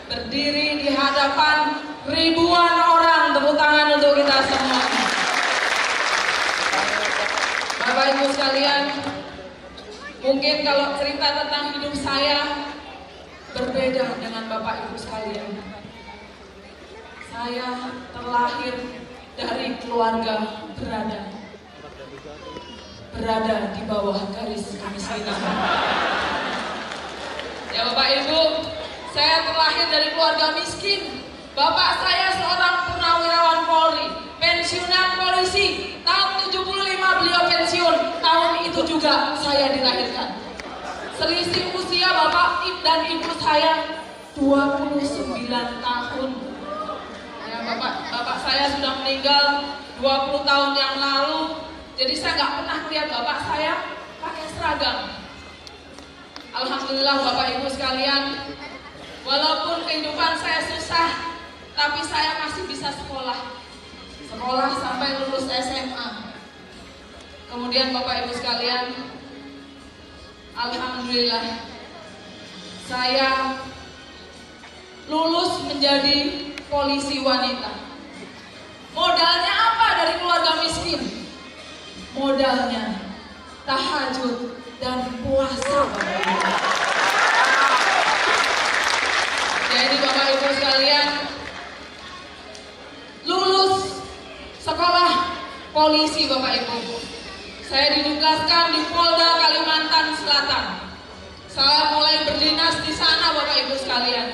berdiri di hadapan ribuan orang. Tepuk tangan untuk kita semua. Bapak Ibu sekalian, mungkin kalau cerita tentang hidup saya berbeda dengan Bapak Ibu sekalian. Saya terlahir dari keluarga berada di bawah garis kemiskinan. Ya Bapak Ibu, saya terlahir dari keluarga miskin. Bapak saya seorang purnawirawan Polri, pensiunan polisi. Tahun 75 beliau pensiun, tahun itu juga saya dilahirkan. Selisih usia Bapak dan Ibu saya 29 tahun. Ya, Bapak saya sudah meninggal 20 tahun yang lalu. Jadi saya nggak pernah lihat Bapak saya pakai seragam. Alhamdulillah Bapak Ibu sekalian, walaupun kehidupan saya susah, tapi saya masih bisa sekolah sampai lulus SMA. Kemudian Bapak Ibu sekalian, alhamdulillah saya lulus menjadi polisi wanita. Modalnya apa dari keluarga miskin? Modalnya tahajud dan puasa, Bapak Ibu. Jadi Bapak Ibu sekalian, lulus sekolah polisi Bapak Ibu, saya ditugaskan di Polda Kalimantan Selatan. Saya mulai berdinas di sana Bapak Ibu sekalian.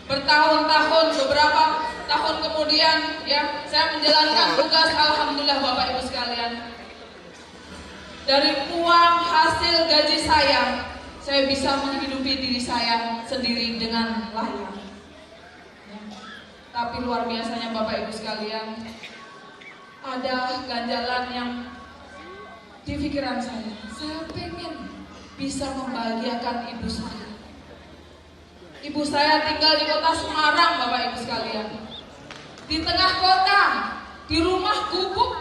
Bertahun-tahun, beberapa tahun kemudian ya, saya menjalankan tugas, alhamdulillah Bapak Ibu sekalian. Dari uang hasil gaji saya bisa menghidupi diri saya sendiri dengan layak. Ya. Tapi luar biasanya Bapak Ibu sekalian, ada ganjalan yang di pikiran saya pengen bisa membahagiakan ibu saya. Ibu saya tinggal di kota Semarang Bapak Ibu sekalian. Di tengah kota, di rumah gubuk.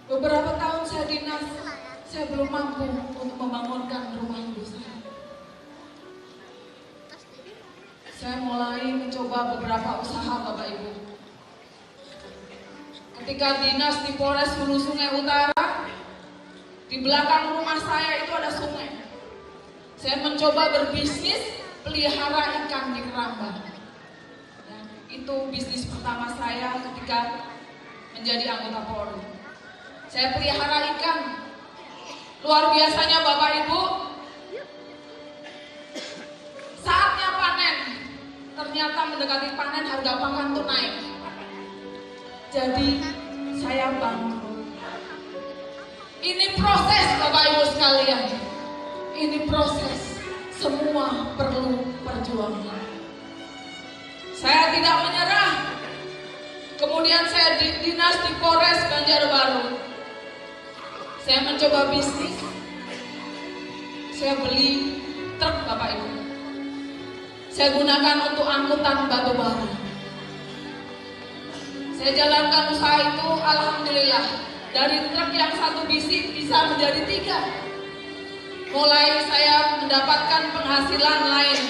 Beberapa tahun saya dinas, saya belum mampu untuk membangunkan rumah ibu saya. Saya mulai mencoba beberapa usaha Bapak Ibu. Ketika dinas di Polres Hulu Sungai Utara, di belakang rumah saya itu ada sungai. Saya mencoba berbisnis pelihara ikan di keramba. Ya, itu bisnis pertama saya ketika menjadi anggota Polri. Saya pelihara ikan. Luar biasanya Bapak Ibu, saatnya panen, ternyata mendekati panen harga pakan tuh naik. Jadi saya bangkrut. Ini proses Bapak Ibu sekalian. Ini proses, semua perlu perjuangan. Saya tidak menyerah. Kemudian saya dinas di Polres Banjarbaru. Saya mencoba bisnis. Saya beli truk Bapak Ibu. Saya gunakan untuk angkutan batu bara. Saya jalankan usaha itu, alhamdulillah. Dari truk yang satu bisi bisa menjadi 3. Mulai saya mendapatkan penghasilan lain.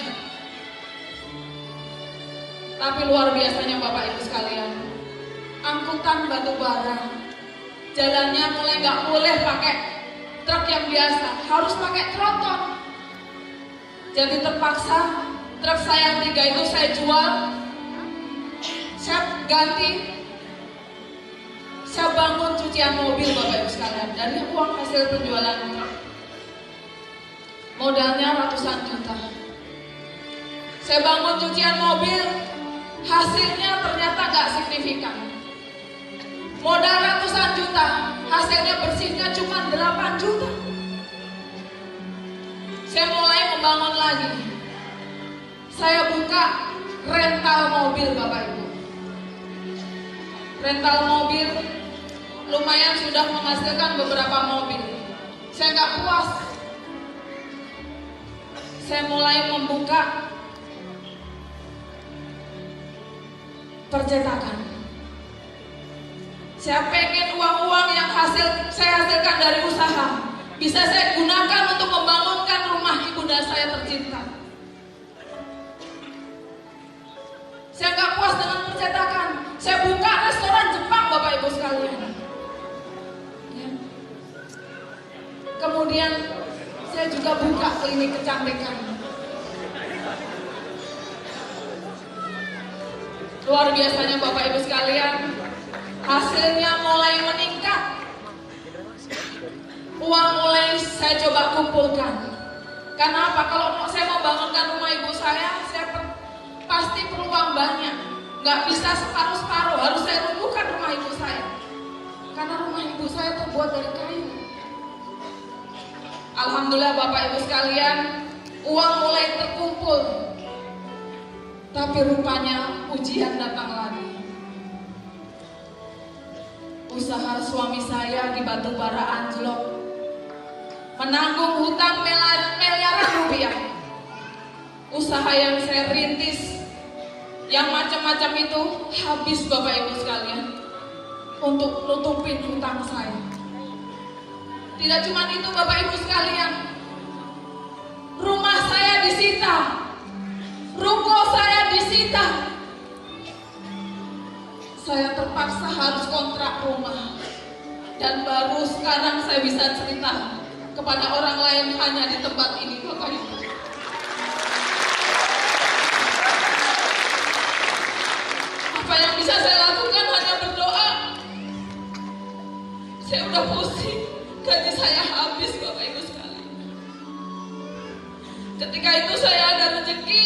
Tapi luar biasanya Bapak Ibu sekalian, angkutan batu bara, jalannya mulai nggak boleh pakai truk yang biasa, harus pakai tronton. Jadi terpaksa truk saya yang 3 itu saya jual, saya ganti, saya bangun cucian mobil Bapak Ibu sekalian dari uang hasil penjualan truk. Modalnya ratusan juta. Saya bangun cucian mobil, hasilnya ternyata gak signifikan. Modal ratusan juta, hasilnya bersihnya cuma 8 juta. Saya mulai membangun lagi. Saya buka rental mobil Bapak Ibu. Rental mobil lumayan sudah menghasilkan beberapa mobil. Saya gak puas. Saya mulai membuka percetakan. Saya pengen uang-uang yang saya hasilkan dari usaha bisa saya gunakan untuk membangunkan rumah bunda saya tercinta. Saya nggak puas dengan percetakan. Saya buka restoran Jepang, Bapak Ibu sekalian. Ya. Kemudian saya juga buka klinik kecantikan. Luar biasanya Bapak Ibu sekalian, hasilnya mulai meningkat. Uang mulai saya coba kumpulkan. Karena apa? Kalau saya mau bangunkan rumah ibu saya pasti perlu uang banyak. Nggak bisa separuh-separuh, harus saya runtuhkan rumah ibu saya. Karena rumah ibu saya terbuat dari kayu. Alhamdulillah Bapak Ibu sekalian, uang mulai terkumpul. Tapi rupanya ujian datang lagi. Usaha suami saya di batubara anjlok. Menanggung hutang miliaran rupiah. Usaha yang saya rintis, yang macam-macam itu habis Bapak Ibu sekalian untuk nutupin hutang saya. Tidak cuma itu Bapak Ibu sekalian, rumah saya disita, ruko saya disita. Saya terpaksa harus kontrak rumah. Dan baru sekarang saya bisa cerita kepada orang lain hanya di tempat ini Bapak Ibu. Apa yang bisa saya lakukan hanya berdoa. Saya udah pusing, gaji saya habis Bapak Ibu sekalian. Ketika itu saya ada rezeki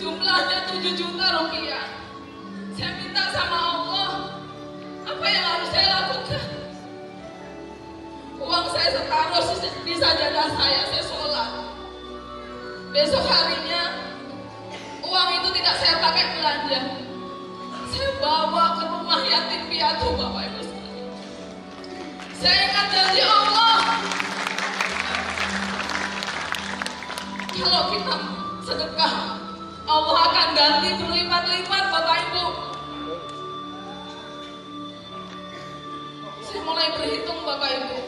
jumlahnya 7 juta rupiah. Saya minta sama Allah, apa yang harus saya lakukan? Uang saya setaruh di sajadah saya sholat. Besok harinya uang itu tidak saya pakai belanja. Saya bawa ke rumah yatim piatu Bapak Ibu sekalian. Saya ingat janji Allah, kalau kita sedekah, Allah akan ganti berlipat-lipat Bapak Ibu. Saya mulai berhitung Bapak Ibu.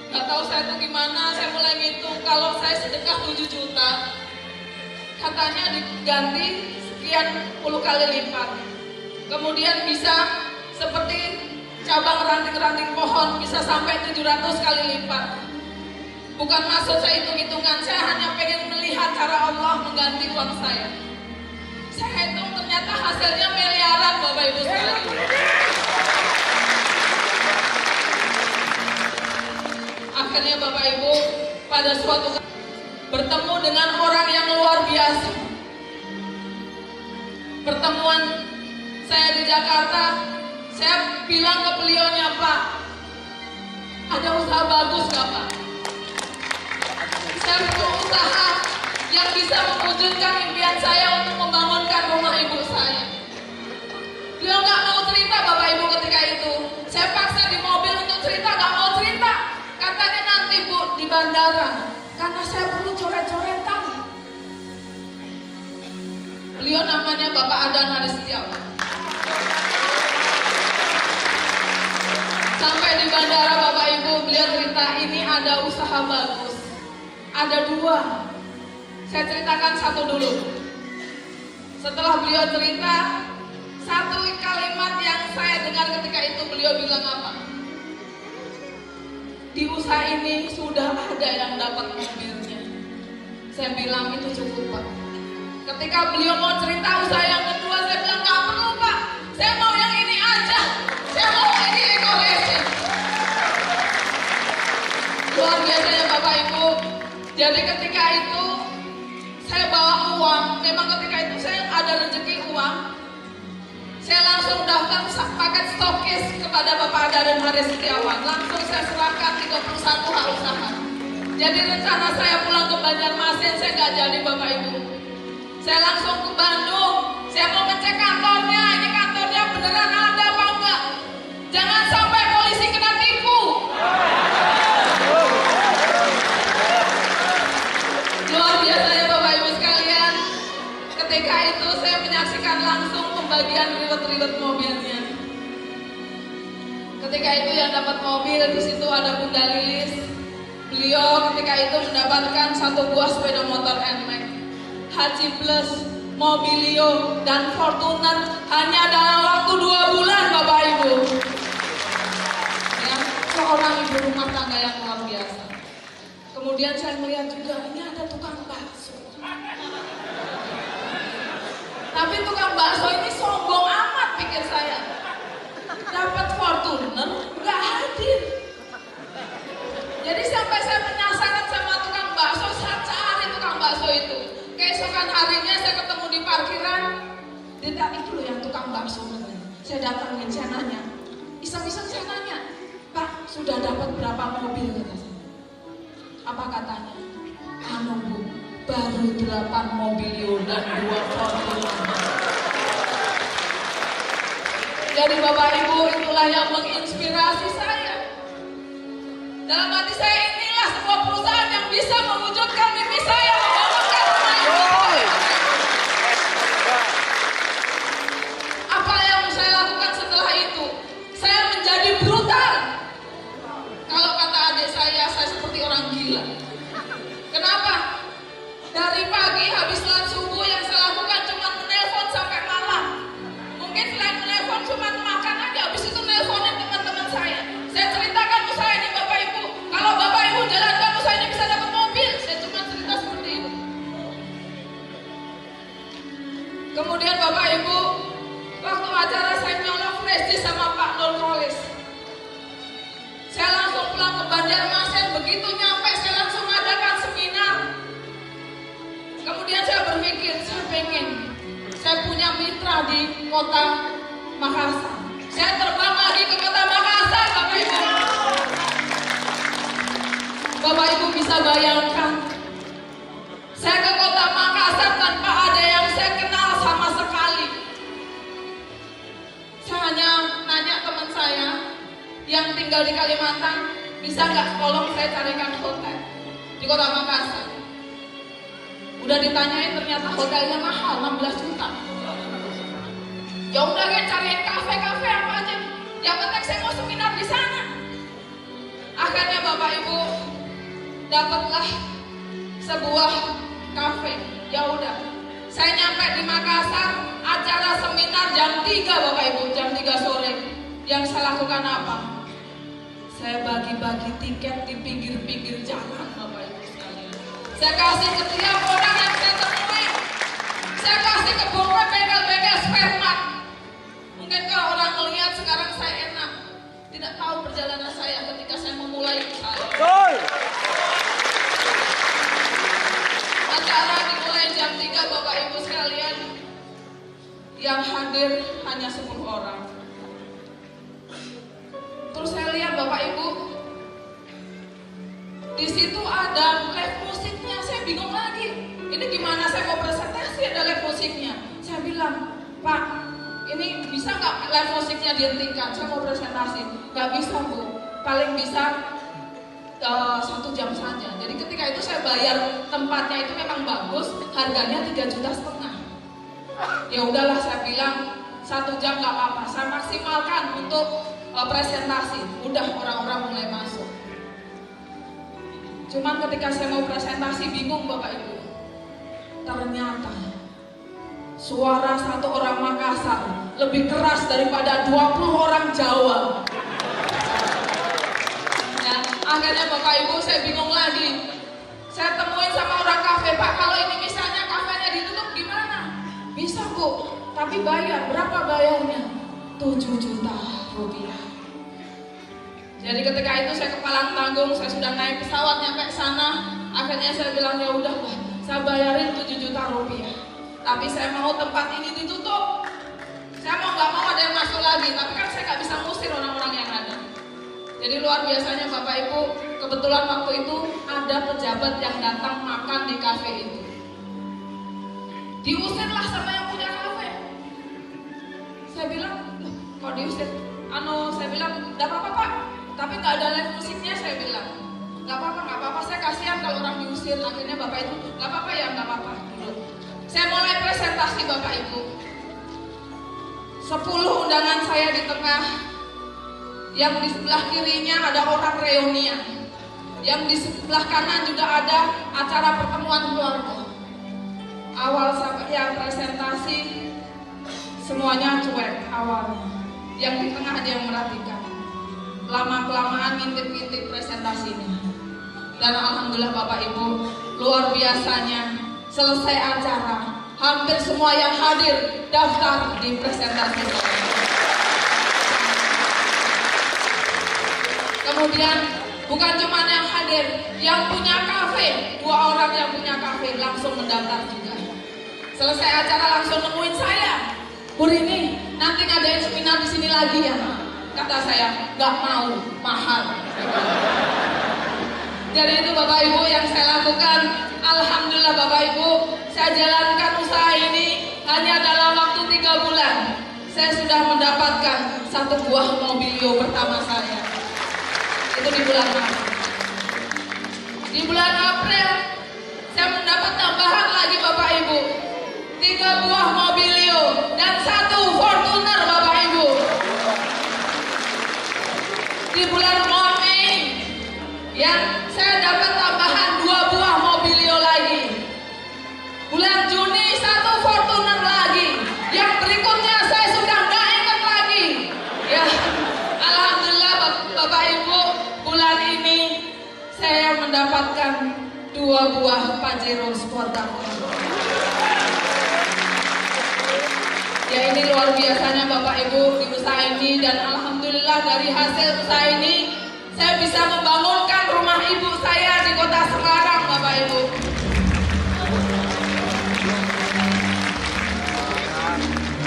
Gak tahu saya itu gimana, saya mulai ngitung kalau saya sedekah 7 juta, katanya diganti sekian puluh kali lipat. Kemudian bisa seperti cabang ranting-ranting pohon bisa sampai 700 kali lipat. Bukan maksud saya hitung-hitungan, saya hanya pengen melihat cara Allah mengganti uang saya. Saya hitung ternyata hasilnya miliaran Bapak Ibu sekalian. Akhirnya Bapak Ibu pada suatu bertemu dengan orang yang luar biasa. Pertemuan saya di Jakarta, saya bilang ke beliaunya, Pak, ada usaha bagus gak Pak? Saya perlu usaha yang bisa mewujudkan impian saya untuk membangunkan rumah ibu saya. Beliau gak mau cerita Bapak Ibu ketika itu. Saya paksa di mobil untuk cerita, gak mau cerita. Katanya nanti Bu di bandara, karena saya perlu coret-coretan. Beliau namanya Bapak Adan Haris Setiawan. Sampai di bandara Bapak Ibu, beliau cerita ini ada usaha bagus. Ada 2. Saya ceritakan satu dulu. Setelah beliau cerita, satu kalimat yang saya dengar ketika itu beliau bilang apa? Di usaha ini sudah ada yang dapat mobilnya. Saya bilang itu cukup Pak. Ketika beliau mau cerita usaha yang kedua, saya bilang gak perlu Pak. Saya mau yang ini aja. Saya mau ini eco-racing. Luar biasanya Bapak Ibu. Jadi ketika itu saya bawa uang. Memang ketika itu saya ada rezeki uang. Saya langsung daftar paket stokis kepada Bapak Ada dan Haris Setiawan. Langsung saya serahkan 31 hak usaha. Jadi rencana saya pulang ke Banjarmasin saya nggak jadi Bapak Ibu. Saya langsung ke Bandung. Saya mau ngecek kantornya. Ini kantornya beneran ada apa enggak? Jangan sampai polisi kena tipu. Luar biasa ya Bapak Ibu sekalian. Ketika itu saya menyaksikan langsung pembagian ribet-ribet mobilnya. Ketika itu yang dapat mobil di situ ada Bunda Lilis, Beliau ketika itu mendapatkan 1 buah sepeda motor NMAX, Haji Plus, Mobilio, dan Fortuner hanya dalam waktu 2 bulan, Bapak Ibu. Ya, seorang ibu rumah tangga yang luar biasa. Kemudian saya melihat juga ini ada tukang bakso. Tapi tukang bakso ini sombong amat, pikir saya. Dapat Fortuner, nggak hadir. Jadi sampai saya penasaran sama tukang bakso, saya cari tukang bakso itu. Keesokan harinya saya ketemu di parkiran, dia itu loh yang tukang bakso namanya. Saya datangin, saya nanya, iseng-iseng saya nanya, Pak, sudah dapat berapa mobil, kata saya. Apa katanya? Anu Bu, baru 8 Mobilio dan 2 Fortuner. Jadi Bapak Ibu, itulah yang menginspirasi saya. Dalam hati saya, inilah sebuah perusahaan yang bisa mewujudkan mimpi saya membangunkan rumah ini. Apa yang saya lakukan setelah itu? Saya menjadi brutal. Kalau kata adik saya seperti orang gila. Kenapa? Dari pagi habis sholat subuh yang saya lakukan cuma menelpon sampai malam. Mungkin selain menelpon cuma makan aja, habis itu nelponin teman-teman saya. Saya ceritakan usaha ini Bapak Ibu. Kalau Bapak Ibu jalankan usaha ini bisa dapat mobil. Saya cuma cerita seperti itu. Kemudian Bapak Ibu, waktu acara saya nyolong flash sama Pak Nur Kolis. Saya langsung pulang ke Banjarmasin. Begitu nyampe saya langsung adakan seminar. Kemudian saya berpikir, saya punya mitra di kota Makassar. Saya terbang lagi ke kota Makassar, Bapak Ibu. Bapak Ibu bisa bayangkan, saya ke kota Makassar tanpa ada yang saya kenal sama sekali. Saya hanya nanya teman saya yang tinggal di Kalimantan, bisa nggak tolong saya carikan hotel di kota Makassar. Udah ditanyain ternyata hotelnya mahal, 16 juta. Ya udah kan cariin kafe-kafe apa aja. Yang penting saya mau seminar di sana. Akhirnya Bapak Ibu dapatlah sebuah kafe. Ya udah. Saya nyampe di Makassar, acara seminar jam 3 Bapak Ibu, jam 3 sore. Yang saya lakukan apa? Saya bagi-bagi tiket di pinggir-pinggir jalan, Bapak Ibu sekalian. Saya kasih ke tiap orang yang saya temui. Saya kasih ke pokok bengkel-bengkel spare part. Mungkin kalau orang melihat sekarang saya enak, tidak tahu perjalanan saya ketika saya memulai usaha. Acara dimulai jam 3 Bapak Ibu sekalian. Yang hadir hanya 10 orang. Terus saya lihat Bapak Ibu, di situ ada live musiknya. Saya bingung lagi. Ini gimana saya mau presentasi ada live musiknya? Saya bilang, Pak, ini bisa nggak live musiknya dihentikan? Saya mau presentasi. Nggak bisa Bu, paling bisa 1 jam saja. Jadi ketika itu saya bayar tempatnya itu memang bagus, harganya 3,5 juta. Ya udahlah saya bilang 1 jam nggak apa-apa. Saya maksimalkan untuk presentasi. Udah orang-orang mulai masuk. Cuman ketika saya mau presentasi bingung Bapak Ibu. Ternyata suara 1 orang Makassar lebih keras daripada 20 orang Jawa. Ya, akhirnya Bapak Ibu saya bingung lagi. Saya temuin sama orang kafe, Pak, kalau ini misalnya kafenya ditutup gimana? Bisa Bu, tapi bayar. Berapa bayarnya? 7 juta rupiah. Jadi ketika itu saya kepalang tanggung, saya sudah naik pesawat nyampe sana. Akhirnya saya bilang ya udah Pak, saya bayarin 7 juta rupiah. Tapi saya mau tempat ini ditutup. Saya mau nggak mau ada yang masuk lagi. Tapi kan saya nggak bisa ngusir orang-orang yang ada. Jadi luar biasanya Bapak Ibu, kebetulan waktu itu ada pejabat yang datang makan di kafe itu. Diusirlah sama yang punya kafe. Saya bilang, loh, kok diusir? Saya bilang, nggak apa-apa Pak. Tapi nggak ada live musiknya, saya bilang. Nggak apa-apa, saya kasihan kalau orang diusir. Akhirnya Bapak Ibu, nggak apa-apa ya, nggak apa-apa. Saya mulai presentasi Bapak Ibu. 10 undangan saya di tengah. Yang di sebelah kirinya ada orang reunian. Yang di sebelah kanan juga ada acara pertemuan keluarga. Awal sampai yang presentasi semuanya cuek awalnya. Yang di tengah ada yang merhatikan. Lama-kelamaan ngintip-ngintip presentasinya. Dan alhamdulillah Bapak Ibu, luar biasanya selesai acara, hampir semua yang hadir daftar di presentasi. Kemudian bukan cuma yang hadir, yang punya kafe, 2 orang yang punya kafe langsung mendaftar juga. Selesai acara langsung nemuin saya, Bu Rini, nanti ngadain seminar di sini lagi ya? Kata saya, nggak mau, mahal. Jadi itu Bapak Ibu yang saya lakukan. Alhamdulillah Bapak Ibu, saya jalankan usaha ini hanya dalam waktu 3 bulan. Saya sudah mendapatkan 1 buah mobilio pertama saya. Itu di bulan Maret. Di bulan April saya mendapat tambahan lagi Bapak Ibu, 3 buah mobilio dan 1 Fortuner Bapak Ibu. Di bulan Mei ya, saya dapat tambahan 2 buah mobilio lagi. Bulan Juni 1 Fortuner lagi. Yang berikutnya saya sudah nggak ingat lagi. Ya, alhamdulillah Bapak Ibu, bulan ini saya mendapatkan 2 buah Pajero Sportaco. Ya, ini luar biasanya Bapak Ibu di usaha ini, dan alhamdulillah dari hasil usaha ini saya bisa membangunkan rumah ibu saya di Kota Semarang Bapak Ibu.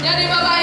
Jadi Bapak